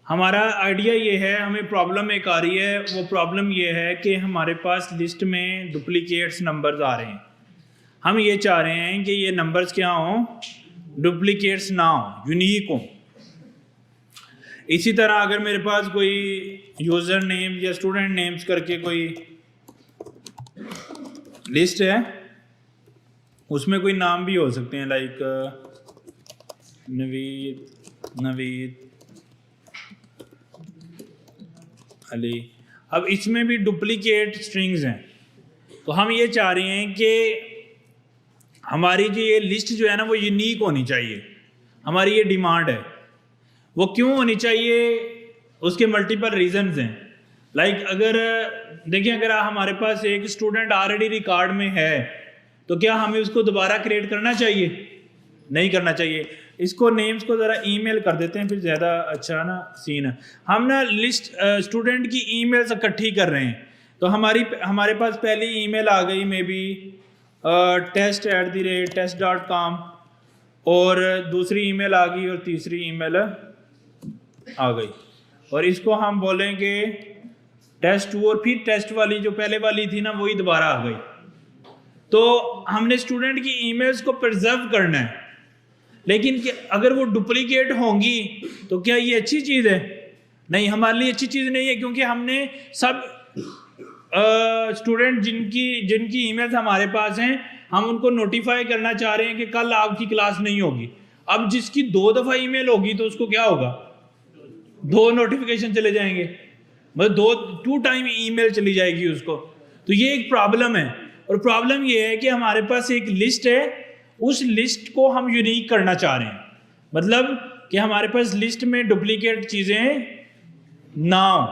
हमारा आइडिया ये है, हमें प्रॉब्लम एक आ रही है। वो प्रॉब्लम ये है कि हमारे पास लिस्ट में डुप्लीकेट्स नंबर्स आ रहे हैं। हम ये चाह रहे हैं कि ये नंबर्स क्या हों, डुप्लीकेट्स ना हो, यूनिक हों। इसी तरह अगर मेरे पास कोई यूज़र नेम या स्टूडेंट नेम्स करके कोई लिस्ट है, उसमें कोई नाम भी हो सकते हैं, लाइक नवीद अली। अब इसमें भी डुप्लीकेट स्ट्रिंग्स हैं, तो हम ये चाह रहे हैं कि हमारी जो ये लिस्ट जो है ना वो यूनिक होनी चाहिए। हमारी ये डिमांड है। वो क्यों होनी चाहिए, उसके मल्टीपल रीजंस हैं। लाइक अगर देखिए, अगर हमारे पास एक स्टूडेंट ऑलरेडी रिकॉर्ड में है तो क्या हमें उसको दोबारा क्रिएट करना चाहिए? नहीं करना चाहिए। इसको नेम्स को ज़रा ईमेल कर देते हैं, फिर ज़्यादा अच्छा ना सीन है। हम ना लिस्ट स्टूडेंट की ईमेल्स इकट्ठी कर रहे हैं, तो हमारे पास पहली ईमेल आ गई मे बी test@test.com, और दूसरी ईमेल आ गई और तीसरी ईमेल आ गई, और इसको हम बोलेंगे test2, और फिर टेस्ट वाली जो पहले वाली थी ना वही दोबारा आ गई। तो हमने स्टूडेंट की ईमेल्स को प्रिजर्व करना है, लेकिन अगर वो डुप्लीकेट होंगी तो क्या ये अच्छी चीज़ है? नहीं, हमारे लिए अच्छी चीज़ नहीं है, क्योंकि हमने सब स्टूडेंट जिनकी ईमेल्स हमारे पास हैं, हम उनको नोटिफाई करना चाह रहे हैं कि कल आपकी क्लास नहीं होगी। अब जिसकी 2 दफ़ा ईमेल होगी तो उसको क्या होगा, 2 नोटिफिकेशन चले जाएंगे, मतलब 2 टाइम ईमेल चली जाएगी उसको। तो ये एक प्रॉब्लम है। और प्रॉब्लम ये है कि हमारे पास एक लिस्ट है, उस लिस्ट को हम यूनिक करना चाह रहे हैं। मतलब कि हमारे पास लिस्ट में डुप्लीकेट चीज़ें ना हो,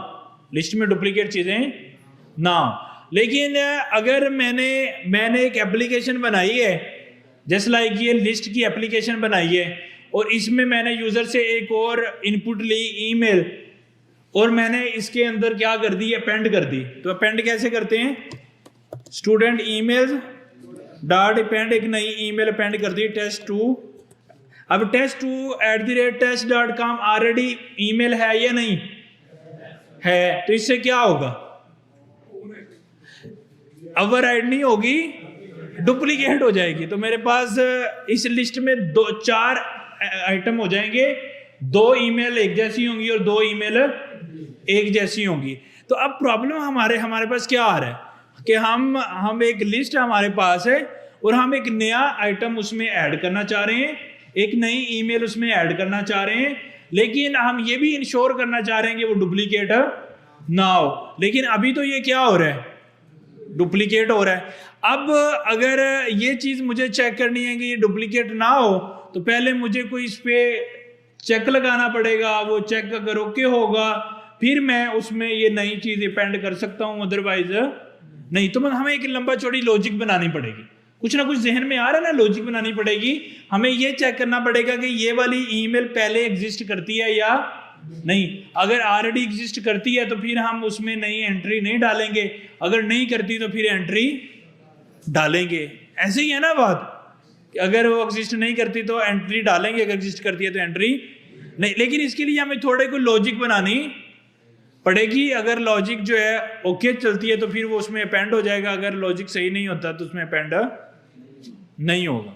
लिस्ट में डुप्लीकेट चीज़ें ना हो। लेकिन अगर मैंने एक एप्लीकेशन बनाई है, जैसे लाइक ये लिस्ट की एप्लीकेशन बनाई है, और इसमें मैंने यूज़र से एक और इनपुट ली ईमेल, और मैंने इसके अंदर क्या कर दी, अपेंड कर दी। तो अपेंड कैसे करते हैं, स्टूडेंट ईमेल्स डॉट अपेंड, एक नई ईमेल अपेंड कर दी test2। अब test2@test.com ऑलरेडी ईमेल है या नहीं है, तो इससे क्या होगा, ओवरराइड नहीं होगी, डुप्लीकेट हो जाएगी। तो मेरे पास इस लिस्ट में 4 आइटम हो जाएंगे, 2 ईमेल एक जैसी होंगी और 2 ईमेल एक जैसी होंगी। तो अब प्रॉब्लम हमारे पास क्या आ रहा है कि हम एक लिस्ट हमारे पास है, और हम एक नया आइटम उसमें ऐड करना चाह रहे हैं, एक नई ईमेल उसमें ऐड करना चाह रहे हैं, लेकिन हम ये भी इंश्योर करना चाह रहे हैं कि वो डुप्लीकेट ना हो। लेकिन अभी तो ये क्या हो रहा है, डुप्लीकेट हो रहा है। अब अगर ये चीज़ मुझे चेक करनी है कि ये डुप्लीकेट ना हो, तो पहले मुझे कोई इस पर चेक लगाना पड़ेगा। वो चेक अगर ओके होगा, फिर मैं उसमें ये नई चीज़ अपेंड कर सकता हूँ, अदरवाइज नहीं। तो हमें एक लंबा चौड़ी लॉजिक बनानी पड़ेगी, कुछ ना कुछ जहन में आ रहा है ना, लॉजिक बनानी पड़ेगी। हमें ये चेक करना पड़ेगा कि ये वाली ईमेल पहले एग्जिस्ट करती है या नहीं। अगर ऑलरेडी एग्जिस्ट करती है तो फिर हम उसमें नई एंट्री नहीं डालेंगे, अगर नहीं करती तो फिर एंट्री डालेंगे। ऐसे ही है ना बात, अगर वो एग्जिस्ट नहीं करती तो एंट्री डालेंगे, अगर एग्जिस्ट करती है तो एंट्री नहीं। लेकिन इसके लिए हमें थोड़े को लॉजिक बनानी पड़ेगी। अगर लॉजिक जो है ओके चलती है तो फिर वो उसमें अपेंड हो जाएगा, अगर लॉजिक सही नहीं होता तो उसमें अपेंड नहीं होगा।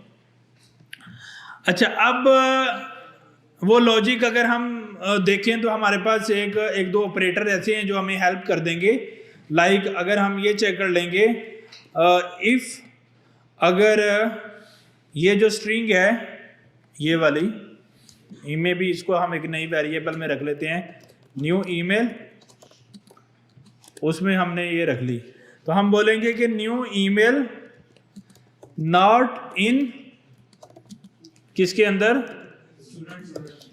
अच्छा, अब वो लॉजिक अगर हम देखें तो हमारे पास एक दो ऑपरेटर ऐसे हैं जो हमें हेल्प कर देंगे। लाइक अगर हम ये चेक कर लेंगे, इफ़ अगर ये जो स्ट्रिंग है ये वाली, इनमें भी इसको हम एक नई वेरिएबल में रख लेते हैं, न्यू ईमेल, उसमें हमने ये रख ली, तो हम बोलेंगे कि न्यू ईमेल नॉट इन किसके अंदर,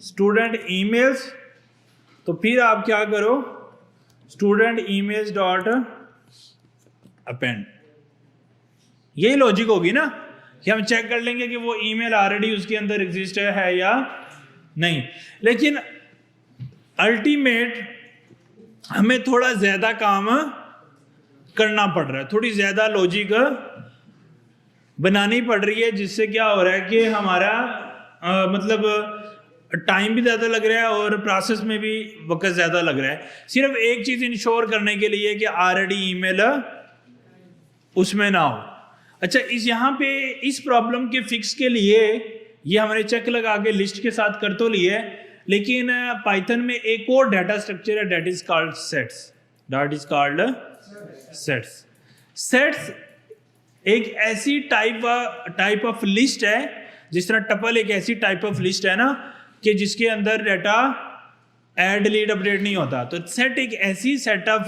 स्टूडेंट ईमेल्स। तो फिर आप क्या करो, स्टूडेंट ईमेल्स डॉट अपेंड। यही लॉजिक होगी ना कि हम चेक कर लेंगे कि वो ईमेल ऑलरेडी उसके अंदर एग्जिस्ट है या नहीं। लेकिन अल्टीमेट हमें थोड़ा ज़्यादा काम करना पड़ रहा है, थोड़ी ज़्यादा लॉजिक बनानी पड़ रही है, जिससे क्या हो रहा है कि हमारा मतलब टाइम भी ज़्यादा लग रहा है और प्रोसेस में भी वक्त ज़्यादा लग रहा है। सिर्फ एक चीज़ इंश्योर करने के लिए कि ऑलरेडी ईमेल उसमें ना हो। अच्छा, इस यहाँ पे इस प्रॉब्लम के फिक्स के लिए ये हमने चेक लगा के लिस्ट के साथ कर तो लिए, लेकिन पाइथन में एक और डाटा स्ट्रक्चर है, that is called sets. That is called sets. Sets एक ऐसी टाइप ऑफ लिस्ट है, जिस तरह टपल एक ऐसी टाइप ऑफ लिस्ट है ना कि जिसके अंदर डाटा ऐड डिलीट अपडेट नहीं होता। तो सेट एक ऐसी सेट ऑफ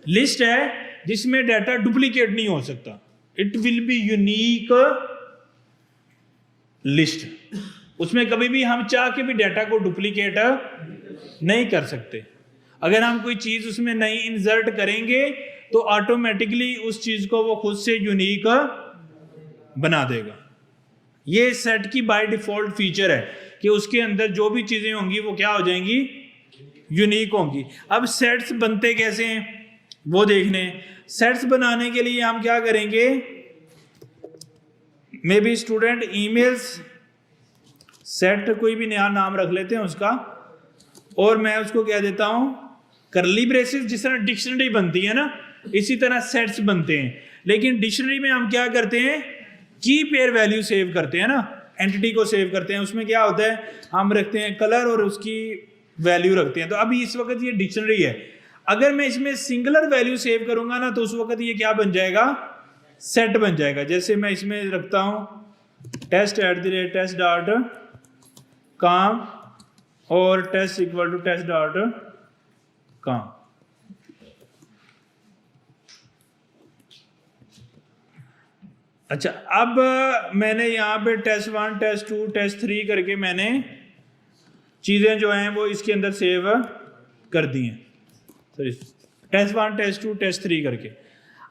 लिस्ट है जिसमें डाटा डुप्लीकेट नहीं हो सकता। It will be unique list. उसमें कभी भी हम चाह के भी डाटा को डुप्लीकेट नहीं कर सकते। अगर हम कोई चीज उसमें नई इंसर्ट करेंगे तो ऑटोमेटिकली उस चीज को वो खुद से यूनिक बना देगा। ये सेट की बाय डिफॉल्ट फीचर है कि उसके अंदर जो भी चीजें होंगी वो क्या हो जाएंगी, यूनिक होंगी। अब सेट्स बनते कैसे हैं वो देखने। सेट्स बनाने के लिए हम क्या करेंगे, may be student emails set कोई भी नया नाम रख लेते हैं उसका, और मैं उसको क्या देता हूं करली ब्रेसेस। जिस तरह डिक्शनरी बनती है ना, इसी तरह सेट्स बनते हैं। लेकिन डिक्शनरी में हम क्या करते हैं, की पेयर वैल्यू सेव करते हैं ना, एंटिटी को सेव करते हैं। उसमें क्या होता है, हम रखते हैं कलर और उसकी वैल्यू रखते हैं। तो अभी इस वक्त ये डिक्शनरी है। अगर मैं इसमें सिंगुलर वैल्यू सेव करूंगा ना तो उस वक्त ये क्या बन जाएगा, सेट बन जाएगा। जैसे मैं इसमें रखता हूं test@test.com और test इक्वल टू test.com। अच्छा, अब मैंने यहाँ पे test1 test2 test3 करके मैंने चीज़ें जो हैं वो इसके अंदर सेव कर दी हैं। सॉरी, test1 test2 test3 करके।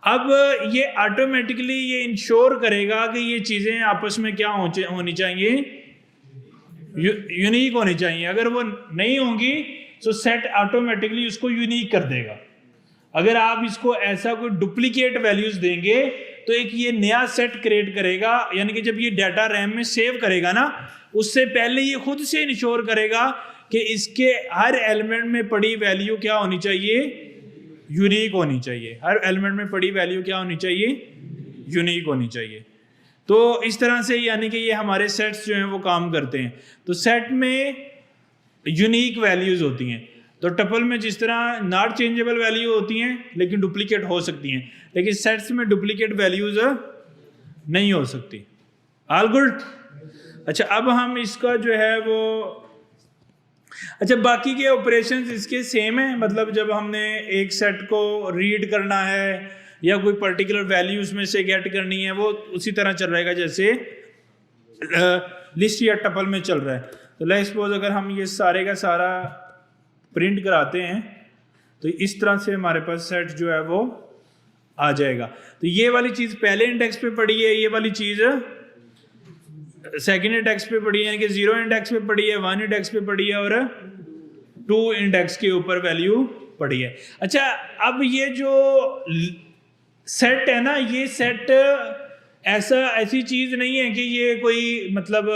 अब ये ऑटोमेटिकली ये इंश्योर करेगा कि ये चीज़ें आपस में क्या होनी चाहिए, यूनिक होनी चाहिए। अगर वो नहीं होंगी तो सेट ऑटोमेटिकली उसको यूनिक कर देगा। अगर आप इसको ऐसा कोई डुप्लीकेट वैल्यूज देंगे तो एक ये नया सेट क्रिएट करेगा, यानी कि जब ये डाटा रैम में सेव करेगा ना, उससे पहले ये खुद से इंश्योर करेगा कि इसके हर एलिमेंट में पड़ी वैल्यू क्या होनी चाहिए, यूनिक होनी चाहिए। हर एलिमेंट में पड़ी वैल्यू क्या होनी चाहिए, यूनिक होनी चाहिए। तो इस तरह से यानी कि ये हमारे सेट्स जो हैं वो काम करते हैं। तो सेट में यूनिक वैल्यूज होती हैं। तो टपल में जिस तरह नॉट चेंजेबल वैल्यू होती हैं लेकिन डुप्लीकेट हो सकती हैं, लेकिन सेट्स में डुप्लीकेट वैल्यूज नहीं हो सकती। All good. अच्छा, अब हम इसका जो है वो, अच्छा बाकी के ऑपरेशंस इसके सेम है। मतलब जब हमने एक सेट को रीड करना है या कोई पर्टिकुलर वैल्यू उसमें से गेट करनी है, वो उसी तरह चल रहेगा जैसे लिस्ट या टपल में चल रहा है। तो लेट्स सपोज अगर हम ये सारे का सारा प्रिंट कराते हैं तो इस तरह से हमारे पास सेट जो है वो आ जाएगा। तो ये वाली चीज़ पहले इंडेक्स पे पड़ी है, ये वाली चीज़ सेकंड इंडेक्स पे पड़ी है, यानी कि 0 इंडेक्स पे पड़ी है, 1 इंडेक्स पे पड़ी है और 2 इंडेक्स के ऊपर वैल्यू पड़ी है। अच्छा, अब ये जो सेट है ना, ये सेट ऐसी चीज़ नहीं है कि ये कोई मतलब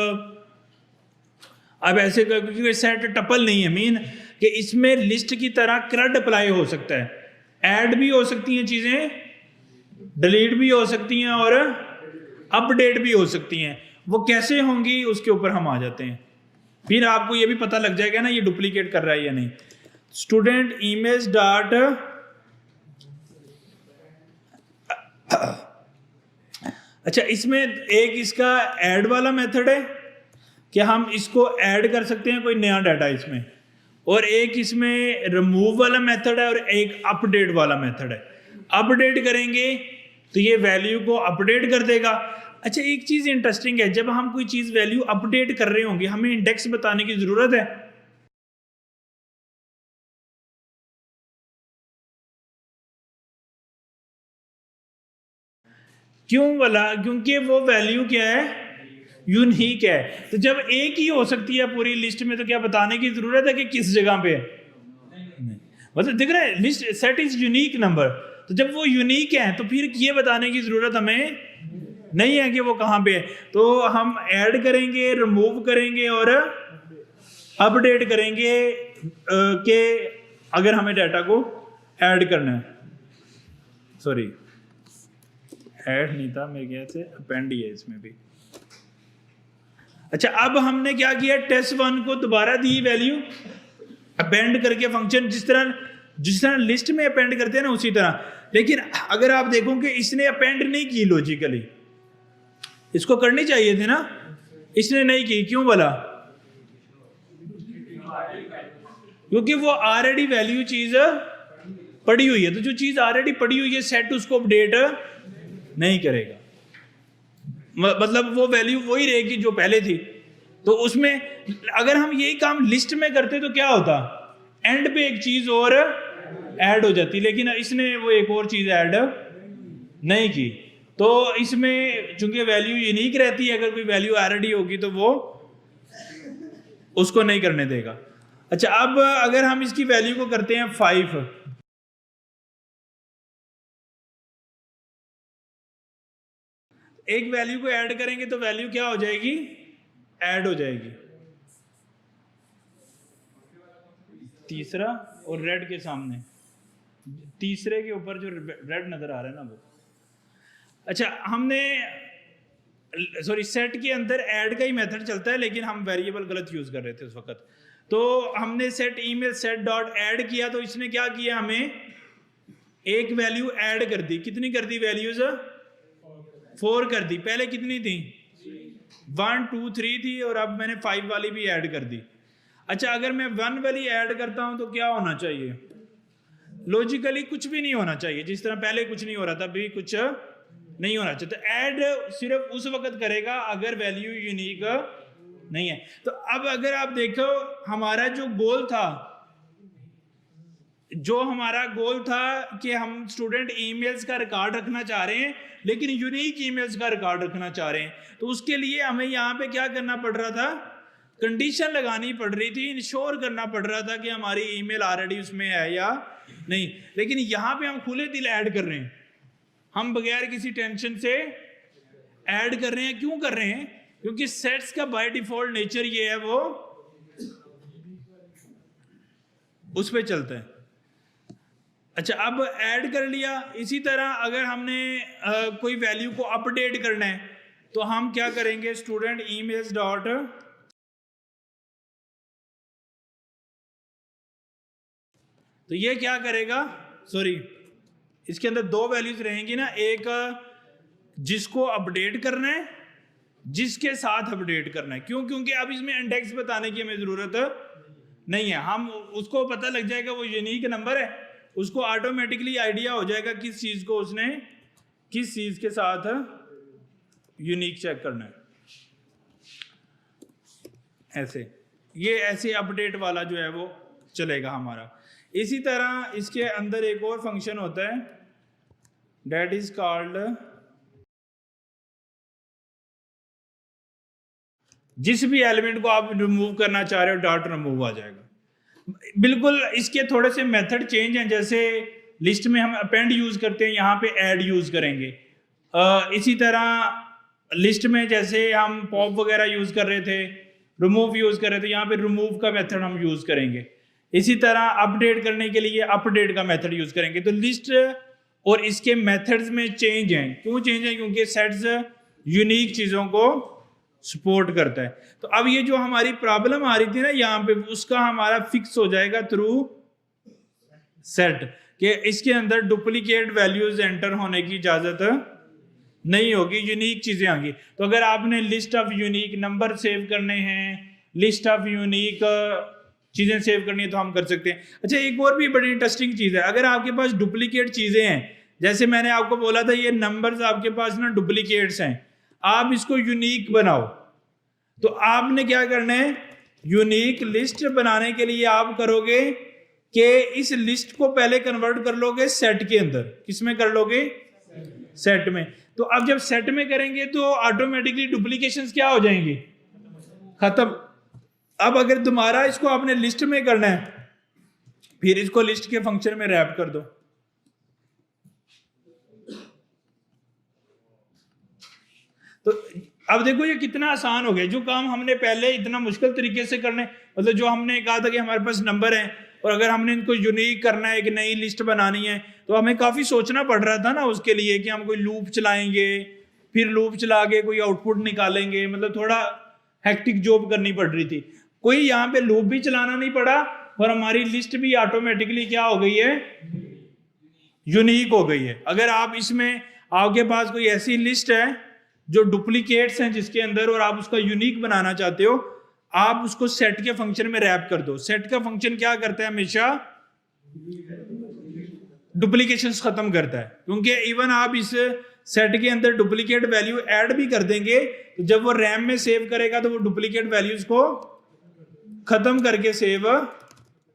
अब ऐसे क्योंकि सेट टपल नहीं है, मीन कि इसमें लिस्ट की तरह क्रड अप्लाई हो सकता है, ऐड भी हो सकती हैं चीज़ें, डिलीट भी हो सकती हैं और अपडेट भी हो सकती हैं। वो कैसे होंगी उसके ऊपर हम आ जाते हैं, फिर आपको ये भी पता लग जाएगा ना ये डुप्लीकेट कर रहा है या नहीं। स्टूडेंट इमेज डॉट, अच्छा इसमें एक इसका ऐड वाला मेथड है कि हम इसको ऐड कर सकते हैं कोई नया डाटा इसमें, और एक इसमें रिमूव वाला मेथड है और एक अपडेट वाला मेथड है। अपडेट करेंगे तो ये वैल्यू को अपडेट कर देगा। अच्छा, एक चीज़ इंटरेस्टिंग है, जब हम कोई चीज़ वैल्यू अपडेट कर रहे होंगे हमें इंडेक्स बताने की ज़रूरत है? क्यों वाला? क्योंकि वो वैल्यू क्या है, यूनिक है। तो जब एक ही हो सकती है पूरी लिस्ट में तो क्या बताने की जरूरत है कि किस जगह पे है? मतलब दिख रहा है list set is unique number. तो जब वो यूनिक है तो फिर ये बताने की जरूरत हमें नहीं है कि वो कहाँ पे है। तो हम ऐड करेंगे, रिमूव करेंगे और अपडेट करेंगे कि अगर हमें डाटा को ऐड करना है, सॉरी ऐड नहीं था मेरे ख्याल से, अपेंड ही है इसमें भी। अच्छा, अब हमने क्या किया, test1 को दोबारा दी वैल्यू अपेंड करके फंक्शन, जिस तरह लिस्ट में अपेंड करते हैं ना उसी तरह। लेकिन अगर आप देखो कि इसने अपेंड नहीं की लॉजिकली, इसको करनी चाहिए थी ना, इसने नहीं की, क्यों बोला? क्योंकि वो ऑलरेडी वैल्यू चीज पड़ी हुई है, तो जो चीज ऑलरेडी पड़ी हुई है सेट उसको अपडेट नहीं करेगा, मतलब वो वैल्यू वही रहेगी जो पहले थी। तो उसमें अगर हम यही काम लिस्ट में करते तो क्या होता, एंड पे एक चीज और ऐड हो जाती, लेकिन इसने वो एक और चीज ऐड नहीं की। तो इसमें चूंकि वैल्यू यूनिक रहती है, अगर कोई वैल्यू ऑलरेडी होगी तो वो उसको नहीं करने देगा। अच्छा, अब अगर हम इसकी वैल्यू को करते हैं 5, एक वैल्यू को ऐड करेंगे तो वैल्यू क्या हो जाएगी, ऐड हो जाएगी। तीसरा और रेड के सामने, तीसरे के ऊपर जो रेड नजर आ रहा है ना वो। अच्छा, हमने सॉरी सेट के अंदर ऐड का ही मेथड चलता है, लेकिन हम वेरिएबल गलत यूज कर रहे थे उस वक्त। तो हमने set email set dot add किया, तो इसने क्या किया, हमें एक वैल्यू ऐड कर दी। कितनी कर दी वैल्यूज? 4 कर दी। पहले कितनी थी? 1 2 3 थी, और अब मैंने 5 वाली भी ऐड कर दी। अच्छा, अगर मैं 1 वाली ऐड करता हूं तो क्या होना चाहिए? लॉजिकली कुछ भी नहीं होना चाहिए, जिस तरह पहले कुछ नहीं हो रहा था, अभी कुछ नहीं होना चाहिए। तो ऐड सिर्फ उस वक्त करेगा अगर वैल्यू यूनिक नहीं है। तो अब अगर आप देखो, हमारा जो गोल था कि हम स्टूडेंट ईमेल्स का रिकॉर्ड रखना चाह रहे हैं, लेकिन यूनिक ईमेल्स का रिकॉर्ड रखना चाह रहे हैं, तो उसके लिए हमें यहाँ पे क्या करना पड़ रहा था, कंडीशन लगानी पड़ रही थी, इंश्योर करना पड़ रहा था कि हमारी ईमेल ऑलरेडी उसमें है या नहीं। लेकिन यहाँ पे हम खुले दिल ऐड कर रहे हैं, हम बगैर किसी टेंशन से ऐड कर रहे हैं। क्यों कर रहे हैं? क्योंकि सेट्स का बाय डिफॉल्ट नेचर ये है, वो उस पे चलता है। अच्छा, अब ऐड कर लिया। इसी तरह अगर हमने कोई वैल्यू को अपडेट करना है तो हम क्या करेंगे, स्टूडेंट ईमेल्स डॉट, तो ये क्या करेगा, सॉरी इसके अंदर 2 वैल्यूज रहेंगी ना, एक जिसको अपडेट करना है, जिसके साथ अपडेट करना है। क्यों? क्योंकि अब इसमें इंडेक्स बताने की हमें जरूरत नहीं है, हम उसको पता लग जाएगा वो यूनिक नंबर है, उसको ऑटोमेटिकली आइडिया हो जाएगा किस चीज को उसने किस चीज के साथ यूनिक चेक करना है। ऐसे अपडेट वाला जो है वो चलेगा हमारा। इसी तरह इसके अंदर एक और फंक्शन होता है, डेट इज कॉल्ड, जिस भी एलिमेंट को आप रिमूव करना चाह रहे हो डॉट रिमूव आ जाएगा। बिल्कुल इसके थोड़े से मेथड चेंज हैं, जैसे लिस्ट में हम अपेंड यूज करते हैं, यहाँ पे ऐड यूज करेंगे। इसी तरह लिस्ट में जैसे हम पॉप वगैरह यूज कर रहे थे, रिमूव यूज कर रहे थे, यहाँ पे रिमूव का मेथड हम यूज करेंगे। इसी तरह अपडेट करने के लिए अपडेट का मेथड यूज करेंगे। तो लिस्ट और इसके मेथड्स में चेंज हैं। क्यों चेंज है? क्योंकि सेट्स यूनिक चीजों को सपोर्ट करता है। तो अब ये जो हमारी प्रॉब्लम आ रही थी ना यहाँ पे, उसका हमारा फिक्स हो जाएगा थ्रू सेट, कि इसके अंदर डुप्लीकेट वैल्यूज एंटर होने की इजाजत नहीं होगी, यूनिक चीजें आएंगी। तो अगर आपने list of unique number save करने हैं, लिस्ट ऑफ यूनिक चीजें सेव करनी है तो हम कर सकते हैं। अच्छा, एक और भी बड़ी इंटरेस्टिंग चीज है, अगर आपके पास डुप्लीकेट चीजें हैं, जैसे मैंने आपको बोला था ये नंबर्स आपके पास ना डुप्लीकेट्स हैं, आप इसको यूनिक बनाओ, तो आपने क्या करना है, यूनिक लिस्ट बनाने के लिए आप करोगे कि इस लिस्ट को पहले कन्वर्ट कर लोगे सेट के अंदर। किसमें कर लोगे? सेट में। तो अब जब सेट में करेंगे तो ऑटोमेटिकली डुप्लीकेशंस क्या हो जाएंगी? खत्म। अब अगर तुम्हारा इसको आपने लिस्ट में करना है, फिर इसको लिस्ट के फंक्शन में रैप कर दो। तो अब देखो ये कितना आसान हो गया, जो काम हमने पहले इतना मुश्किल तरीके से करने, मतलब जो हमने कहा था कि हमारे पास नंबर है और अगर हमने इनको यूनिक करना है, एक नई लिस्ट बनानी है, तो हमें काफ़ी सोचना पड़ रहा था ना उसके लिए कि हम कोई लूप चलाएंगे, फिर लूप चला के कोई आउटपुट निकालेंगे, मतलब थोड़ा हेक्टिक जॉब करनी पड़ रही थी। कोई यहाँ पे लूप भी चलाना नहीं पड़ा और हमारी लिस्ट भी ऑटोमेटिकली क्या हो गई है, यूनिक हो गई है। अगर आप इसमें, आपके पास कोई ऐसी लिस्ट है जो डुप्लीकेट्स हैं जिसके अंदर, और आप उसका यूनिक बनाना चाहते हो, आप उसको सेट के फंक्शन में रैप कर दो। सेट का फंक्शन क्या करता है, हमेशा डुप्लीकेशंस खत्म करता है, क्योंकि इवन आप इस सेट के अंदर डुप्लीकेट वैल्यू ऐड भी कर देंगे तो जब वो रैम में सेव करेगा तो वो डुप्लीकेट वैल्यूज को खत्म करके सेव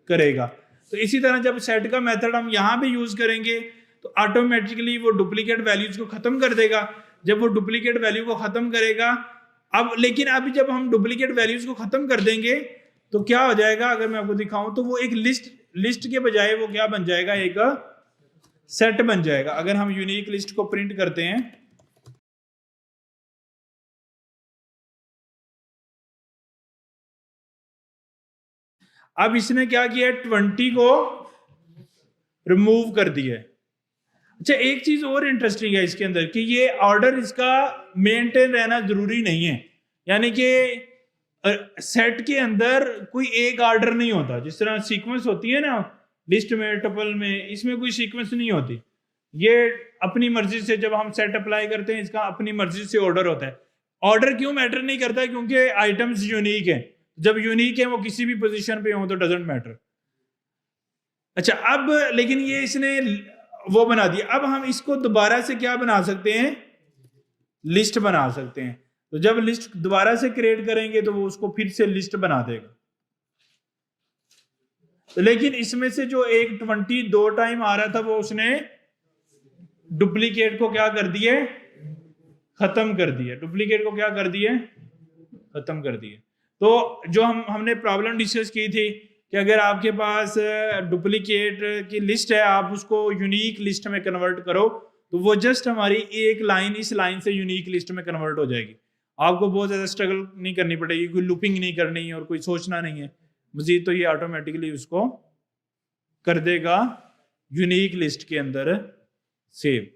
करेगा। तो इसी तरह जब सेट का मेथड हम यहां पे यूज करेंगे तो ऑटोमेटिकली वो डुप्लीकेट वैल्यूज को खत्म कर देगा। जब वो डुप्लीकेट वैल्यू को खत्म करेगा, अब लेकिन अभी जब हम डुप्लीकेट वैल्यूज को खत्म कर देंगे तो क्या हो जाएगा, अगर मैं आपको दिखाऊं तो वो एक लिस्ट के बजाय वो क्या बन जाएगा, एक सेट बन जाएगा। अगर हम यूनिक लिस्ट को प्रिंट करते हैं, अब इसने क्या किया, 20 को रिमूव कर दिया है। अच्छा, एक चीज और इंटरेस्टिंग है इसके अंदर कि ये ऑर्डर इसका मेंटेन रहना जरूरी नहीं है, यानी कि सेट के अंदर कोई एक ऑर्डर नहीं होता। जिस तरह सीक्वेंस होती है ना लिस्ट में, टपल में, इसमें कोई सीक्वेंस नहीं होती। ये अपनी मर्जी से जब हम सेट अप्लाई करते हैं, इसका अपनी मर्जी से ऑर्डर होता है। ऑर्डर क्यों मैटर नहीं करता है, क्योंकि आइटम्स यूनिक है। जब यूनिक है वो किसी भी पोजीशन पे हो तो डजंट मैटर। अच्छा, अब लेकिन ये इसने वो बना दिया। अब हम इसको दोबारा से क्या बना सकते हैं, लिस्ट बना सकते हैं। तो जब लिस्ट दोबारा से क्रिएट करेंगे तो वो उसको फिर से लिस्ट बना देगा। तो लेकिन इसमें से जो एक 22 टाइम आ रहा था वो उसने डुप्लीकेट को क्या कर दिए, खत्म कर दिया। डुप्लीकेट को क्या कर दिए, खत्म कर दिए। तो जो हमने प्रॉब्लम डिस्कस की थी कि अगर आपके पास डुप्लीकेट की लिस्ट है, आप उसको यूनिक लिस्ट में कन्वर्ट करो तो वो जस्ट हमारी एक लाइन, इस लाइन से यूनिक लिस्ट में कन्वर्ट हो जाएगी। आपको बहुत ज़्यादा स्ट्रगल नहीं करनी पड़ेगी, कोई लूपिंग नहीं करनी है और कोई सोचना नहीं है मजीद। तो ये ऑटोमेटिकली उसको कर देगा यूनिक लिस्ट के अंदर सेव।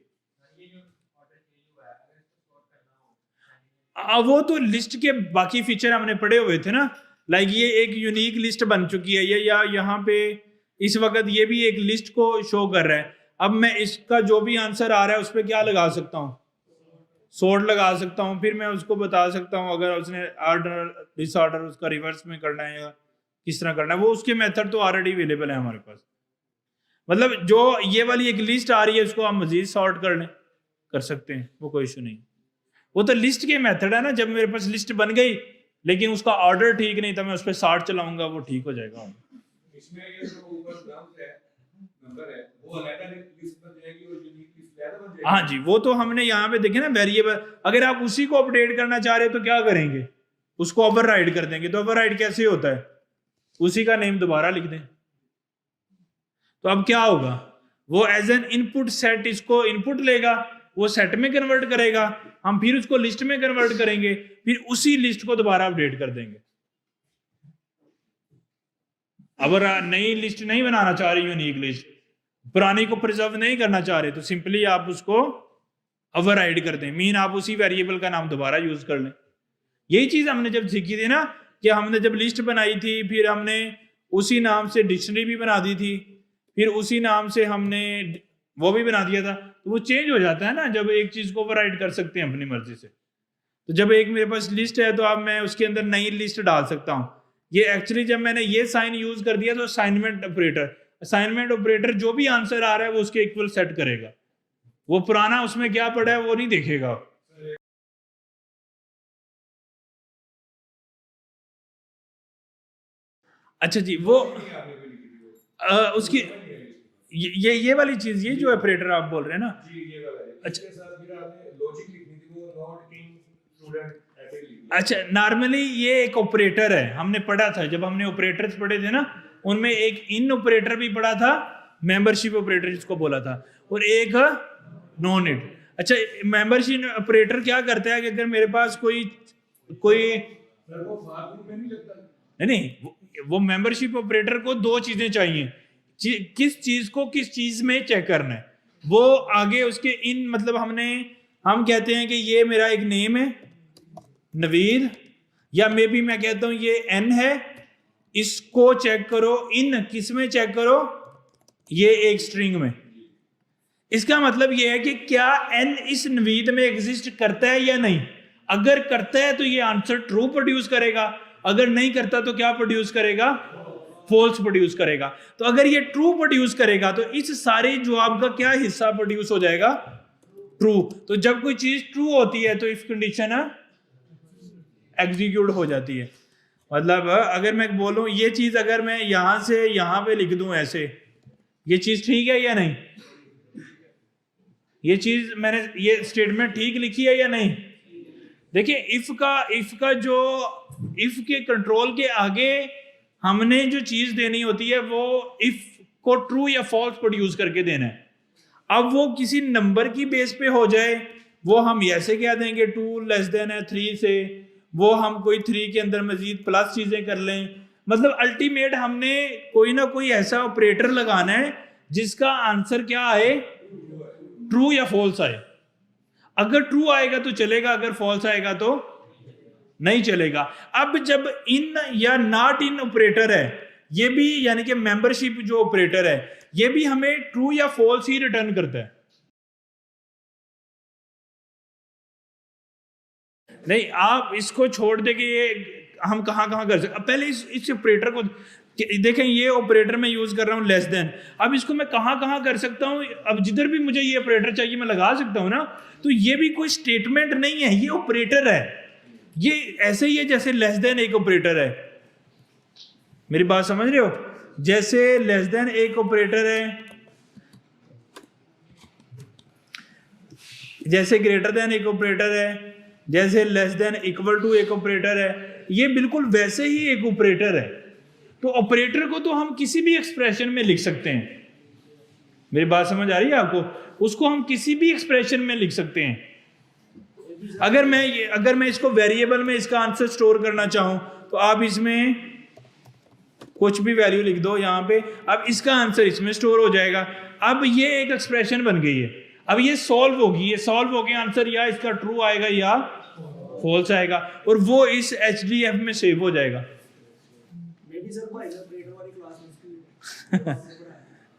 वो तो लिस्ट के बाकी फीचर हमने पढ़े हुए थे ना, लाइक ये एक यूनिक लिस्ट बन चुकी है ये, या यहाँ पे इस वक्त ये भी एक लिस्ट को शो कर रहा है। अब मैं इसका जो भी आंसर आ रहा है उस पर क्या लगा सकता हूँ, सॉर्ट लगा सकता हूँ। फिर मैं उसको बता सकता हूँ अगर उसने ऑर्डर डिसऑर्डर उसका रिवर्स में करना है या किस तरह करना है, वो उसके मेथड तो ऑलरेडी अवेलेबल है हमारे पास। मतलब जो ये वाली एक लिस्ट आ रही है उसको हम मजीद सॉर्ट कर सकते हैं, वो कोई इशू नहीं। वो तो लिस्ट के मेथड है ना, जब मेरे पास लिस्ट बन गई लेकिन उसका ऑर्डर ठीक नहीं था, मैं उस पर सॉर्ट चलाऊंगा, वो ठीक हो जाएगा। इसमें ये जो ऊपर नंबर है वो अलग लिस्ट बन जाएगी और यूनिक लिस्ट ज्यादा बन जाएगी। हाँ जी, वो तो हमने यहाँ पे देखे ना वेरिएबल। अगर आप उसी को अपडेट करना चाह रहे हो तो क्या करेंगे, उसको ओवरराइड कर देंगे। तो ओवरराइड कैसे होता है, उसी का नेम दोबारा लिख दें। तो अब क्या होगा, वो एज एन इनपुट सेट इसको इनपुट लेगा, वो सेट में कन्वर्ट करेगा, हम फिर उसको लिस्ट में कन्वर्ट करेंगे, फिर उसी लिस्ट को दोबारा अपडेट कर देंगे। अगर नई लिस्ट नहीं बनाना चाह रही, यूनिक लिस्ट, पुरानी को प्रिजर्व नहीं करना चाह रहे, तो सिंपली आप उसको ओवरराइड कर दें, मीन आप उसी वेरिएबल का नाम दोबारा यूज कर लें। यही चीज हमने जब सीखी थी ना, कि हमने जब लिस्ट बनाई थी फिर हमने उसी नाम से डिक्शनरी भी बना दी थी, फिर उसी नाम से हमने वो भी बना दिया था। तो वो चेंज हो जाता है ना जब एक चीज को ओवरराइड कर सकते हैं अपनी मर्जी से। तो जब एक मेरे पास लिस्ट है तो अब मैं उसके अंदर नई लिस्ट डाल सकता हूँ। ये एक्चुअली जब मैंने ये साइन यूज कर दिया तो असाइनमेंट ऑपरेटर जो भी आंसर आ रहा है वो उसके इक्वल सेट करेगा, वो पुराना उसमें क्या पड़ा है वो नहीं देखेगा। अच्छा जी, वो उसकी ये वाली चीज, ये जो ऑपरेटर आप बोल रहे हैं ना जी, ये वाला है। अच्छा, इसके साथ फिर आपने लॉजिक लिखनी थी, वो नॉट इन स्टूडेंट ऐसे लिख दिया। अच्छा, नॉर्मली ये एक ऑपरेटर है, हमने पढ़ा था जब हमने ऑपरेटर्स पढ़े थे ना, उनमें एक इन ऑपरेटर भी पढ़ा था, मेंबरशिप ऑपरेटर जिसको बोला था, और एक नॉन इट। अच्छा, मेंबरशिप ऑपरेटर क्या करता है कि अगर मेरे पास कोई सर वो फार्म में नहीं लगता। नहीं, वो मेंबरशिप ऑपरेटर को दो चीजें चाहिए, किस चीज को किस चीज में चेक करना है। वो आगे उसके इन मतलब हम कहते हैं कि ये मेरा एक नेम है नवीद, या मे बी मैं कहता हूं ये एन है, इसको चेक करो, इन किस में चेक करो, ये एक स्ट्रिंग में। इसका मतलब ये है कि क्या एन इस नवीद में एग्जिस्ट करता है या नहीं। अगर करता है तो ये आंसर ट्रू प्रोड्यूस करेगा, अगर नहीं करता तो क्या प्रोड्यूस करेगा, फॉल्स प्रोड्यूस करेगा। तो अगर ये ट्रू प्रोड्यूस करेगा तो इस सारे जवाब का क्या हिस्सा प्रोड्यूस हो जाएगा, ट्रू। तो जब कोई चीज ट्रू होती है तो इफ कंडीशन एग्जीक्यूट हो जाती है। मतलब अगर मैं बोलूं ये चीज अगर मैं यहां से यहां पे लिख दूं ऐसे, ये चीज ठीक है या नहीं, ये चीज मैंने ये स्टेटमेंट ठीक लिखी है या नहीं। देखिए इफ का जो इफ के कंट्रोल के आगे हमने जो चीज देनी होती है वो इफ को ट्रू या फॉल्स प्रोड्यूस करके देना है। अब वो किसी नंबर की बेस पे हो जाए, वो हम ऐसे कह देंगे 2 लेस देन है 3 से, वो हम कोई 3 के अंदर मजीद प्लस चीजें कर लें। मतलब अल्टीमेट हमने कोई ना कोई ऐसा ऑपरेटर लगाना है जिसका आंसर क्या आए, ट्रू या फॉल्स आए। अगर ट्रू आएगा तो चलेगा, अगर फॉल्स आएगा तो नहीं चलेगा। अब जब इन या नॉट इन ऑपरेटर है, ये भी यानी कि मेंबरशिप जो ऑपरेटर है ये भी हमें ट्रू या फॉल्स ही रिटर्न करता है। नहीं, आप इसको छोड़ दे कि ये हम कहां कर सकते। पहले इस ऑपरेटर को देखें, ये ऑपरेटर मैं यूज कर रहा हूं लेस देन। अब इसको मैं कहां कर सकता हूं, अब जिधर भी मुझे ये ऑपरेटर चाहिए मैं लगा सकता हूं ना। तो ये भी कोई स्टेटमेंट नहीं है, ये ऑपरेटर है। ये ऐसे ही है जैसे लेस देन एक ऑपरेटर है। मेरी बात समझ रहे हो, जैसे लेस देन एक ऑपरेटर है, जैसे ग्रेटर देन एक ऑपरेटर है, जैसे लेस देन इक्वल टू एक ऑपरेटर है, ये बिल्कुल वैसे ही एक ऑपरेटर है। तो ऑपरेटर को तो हम किसी भी एक्सप्रेशन में लिख सकते हैं। मेरी बात समझ आ रही है आपको, उसको हम किसी भी एक्सप्रेशन में लिख सकते हैं। अगर मैं इसको वेरिएबल में इसका आंसर स्टोर करना चाहूं तो आप इसमें कुछ भी वैल्यू लिख दो यहां पे, अब इसका आंसर इसमें स्टोर हो जाएगा। अब ये एक एक्सप्रेशन बन गई है, अब ये सॉल्व होगी, ये सॉल्व होके आंसर या इसका ट्रू आएगा या फॉल्स आएगा, और वो इस HDF में सेव हो जाएगा।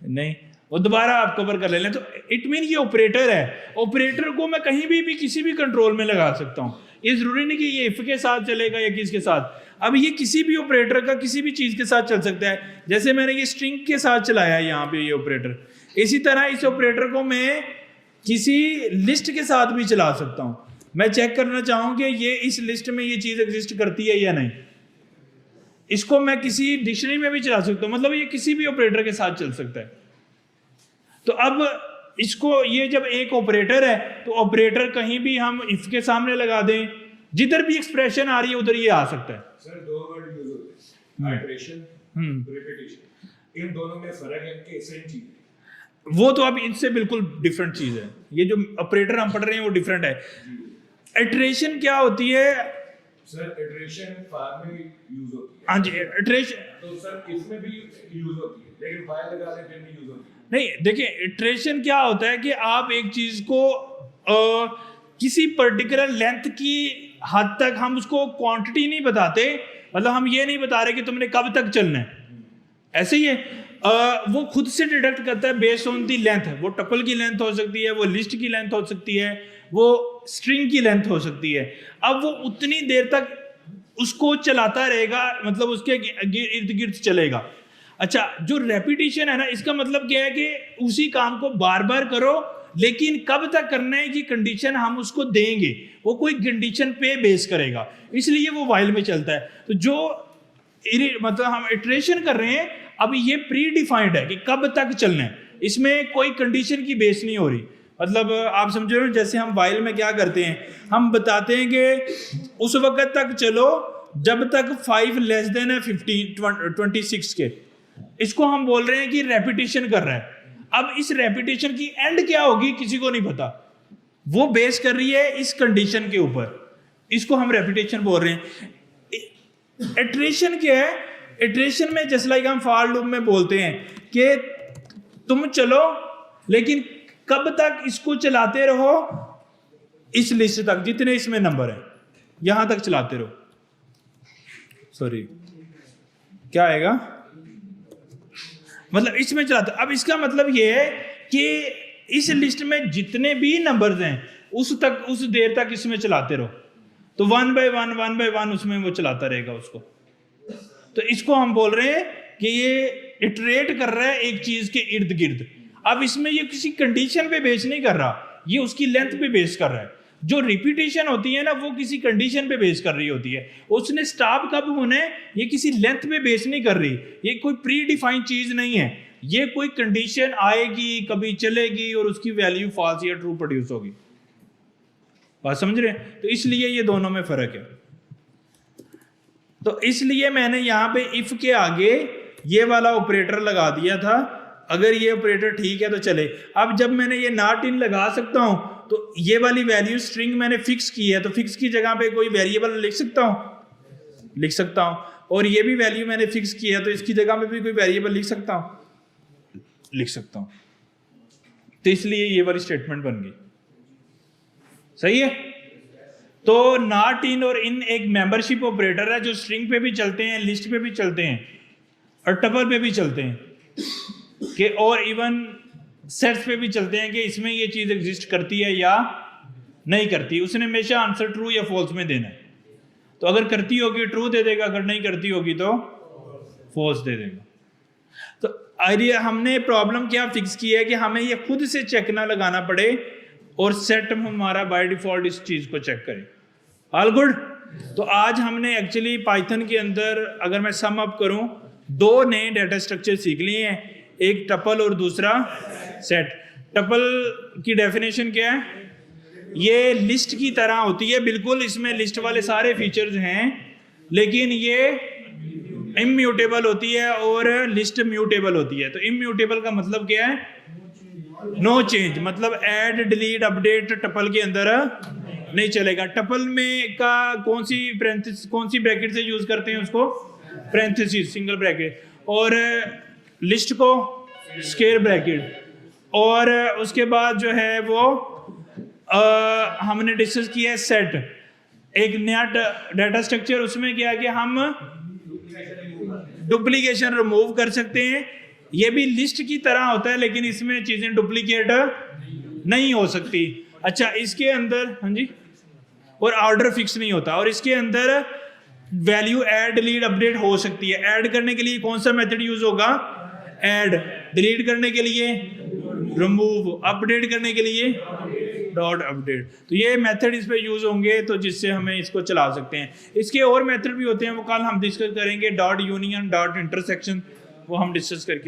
नहीं, वो दोबारा आप कवर कर लें। तो इट मीन ये ऑपरेटर है, ऑपरेटर को मैं कहीं भी किसी भी कंट्रोल में लगा सकता हूं। ये जरूरी नहीं कि ये इफ के साथ चलेगा या किसके साथ। अब ये किसी भी ऑपरेटर का किसी भी चीज के साथ चल सकता है। जैसे मैंने ये स्ट्रिंग के साथ चलाया यहाँ पे ये ऑपरेटर, इसी तरह इस ऑपरेटर को मैं किसी लिस्ट के साथ भी चला सकता हूं। मैं चेक करना चाहूं कि ये इस लिस्ट में ये चीज एग्जिस्ट करती है या नहीं, इसको मैं किसी डिक्शनरी में भी चला सकता हूं। मतलब ये किसी भी ऑपरेटर के साथ चल सकता है। तो अब इसको, ये जब एक ऑपरेटर है तो ऑपरेटर कहीं भी हम इफ के सामने लगा दें, जिधर भी एक्सप्रेशन आ रही है उधर ये आ सकता है। सर दो वर्ड यूज होते हैं, आइटरेशन, रिपीटिशन। इन दोनों में फर्क है कि सेम चीज है? वो तो अब इनसे बिल्कुल डिफरेंट चीज है। ये जो ऑपरेटर हम पढ़ रहे हैं वो डिफरेंट है। इटरेशन क्या होती है? सर इटरेशन फार में यूज होती है। हाँ जी, इटरेशन तो सर इसमें भी यूज होती है, लेकिन फाइल लगा लेते नहीं यूज होती। नहीं, देखिए इटरेशन क्या होता है कि आप एक चीज को किसी पर्टिकुलर लेंथ की हद तक हम उसको क्वांटिटी नहीं बताते। मतलब हम ये नहीं बता रहे कि तुमने कब तक चलना है, ऐसे ही है। वो खुद से डिडक्ट करता है बेस्ड ऑन दी लेंथ। वो टपल की लेंथ हो सकती है, वो लिस्ट की लेंथ हो सकती है, वो स्ट्रिंग की लेंथ हो सकती है। अब वो उतनी देर तक उसको चलाता रहेगा, मतलब उसके इर्द गिर्द चलेगा। अच्छा, जो रेपिटेशन है ना, इसका मतलब क्या है कि उसी काम को बार बार करो, लेकिन कब तक करना है कि कंडीशन हम उसको देंगे, वो कोई कंडीशन पे बेस करेगा, इसलिए वो वाइल में चलता है। तो जो मतलब हम इटरेशन कर रहे हैं, अब ये प्री डिफाइंड है कि कब तक चलना है, इसमें कोई कंडीशन की बेस नहीं हो रही। मतलब आप समझ रहे हो, जैसे हम वाइल में क्या करते हैं, हम बताते हैं कि उस वक्त तक चलो जब तक 5 लेस देन है 26 के। इसको हम बोल रहे हैं कि रेपिटेशन कर रहा है। अब इस रेपिटेशन की एंड क्या होगी किसी को नहीं पता, वो बेस कर रही है इस कंडीशन के ऊपर, इसको हम रेपिटेशन बोल रहे हैं। इटरेशन क्या है? इटरेशन में जस्ट लाइक हम फॉर लूप में बोलते हैं कि तुम चलो लेकिन कब तक इसको चलाते रहो, इस लिस्ट तक जितने इसमें नंबर है यहां तक चलाते रहो। सॉरी क्या आएगा, मतलब इसमें चलाते। अब इसका मतलब ये है कि इस लिस्ट में जितने भी नंबर्स हैं उस देर तक इसमें चलाते रहो, तो 1 by 1 उसमें वो चलाता रहेगा उसको। तो इसको हम बोल रहे हैं कि ये इटरेट कर रहा है एक चीज के इर्द गिर्द। अब इसमें ये किसी कंडीशन पे बेस नहीं कर रहा, ये उसकी लेंथ पे बेस कर रहा है। जो रिपीटेशन होती है ना वो किसी कंडीशन पे बेस कर रही होती है। उसने स्टॉप कब होना है ये किसी लेंथ पे बेस नहीं कर रही, ये कोई प्री डिफाइंड चीज नहीं है, ये कोई कंडीशन आएगी कभी चलेगी और उसकी वैल्यू फॉल्स या ट्रू प्रोड्यूस होगी। बात समझ रहे हैं? तो इसलिए ये दोनों में फर्क है। तो इसलिए मैंने यहां पे इफ के आगे ये वाला ऑपरेटर लगा दिया था, अगर ये ऑपरेटर ठीक है तो चले। अब जब मैंने ये नॉट इन लगा सकता हूं तो ये वाली वैल्यू स्ट्रिंग मैंने फिक्स की है, तो फिक्स की जगह पे कोई वेरिएबल लिख सकता हूं, और ये भी वैल्यू मैंने फिक्स की है तो इसकी जगह पे भी कोई वेरिएबल लिख सकता हूं। तो इसलिए ये वाली स्टेटमेंट बन गई। सही है? तो नॉट इन और इन एक मेंबरशिप ऑपरेटर है जो स्ट्रिंग पे भी चलते हैं, लिस्ट पे भी चलते हैं और टपल पे भी चलते हैं कि और इवन सेट्स पे भी चलते हैं कि इसमें ये चीज एग्जिस्ट करती है या नहीं करती। उसने हमेशा आंसर ट्रू या फॉल्स में देना है। तो अगर करती होगी ट्रू दे देगा, अगर नहीं करती होगी तो फॉल्स दे देगा। तो आइडिया हमने प्रॉब्लम क्या फिक्स की है कि हमें ये खुद से चेक ना लगाना पड़े और सेट हमारा बाय डिफॉल्ट इस चीज को चेक करे। All good? तो आज हमने एक्चुअली पाइथन के अंदर अगर मैं सम अप करूं 2 नए डाटा स्ट्रक्चर सीख लिए हैं, एक टपल और दूसरा सेट। टपल की डेफिनेशन क्या है? ये लिस्ट की तरह होती है बिल्कुल, इसमें लिस्ट वाले सारे फीचर्स हैं लेकिन ये इम्यूटेबल होती है और लिस्ट म्यूटेबल होती है। तो इम्यूटेबल का मतलब क्या है? नो चेंज, मतलब ऐड डिलीट अपडेट टपल के अंदर नहीं चलेगा। टपल में का कौन सी ब्रैकेट से यूज करते हैं उसको? पैरेंथेसिस, सिंगल ब्रैकेट, और लिस्ट को स्क्वायर ब्रैकेट, और उसके बाद जो है वो हमने डिस्कस किया है सेट, एक नया डाटा स्ट्रक्चर। उसमें क्या है कि हम डुप्लीकेशन रिमूव कर सकते हैं। ये भी लिस्ट की तरह होता है लेकिन इसमें चीजें डुप्लीकेट नहीं हो सकती। अच्छा, इसके अंदर हाँ जी, और ऑर्डर फिक्स नहीं होता, और इसके अंदर वैल्यू ऐड डिलीट अपडेट हो सकती है। ऐड करने के लिए कौन सा मेथड यूज होगा? ऐड। डिलीट करने के लिए रिमूव, अपडेट करने के लिए डॉट अपडेट। तो ये मेथड इस पे यूज होंगे तो जिससे हमें इसको चला सकते हैं। इसके और मेथड भी होते हैं, वो कल हम डिस्कस करेंगे। डॉट यूनियन, डॉट इंटरसेक्शन, वो हम डिस्कस करके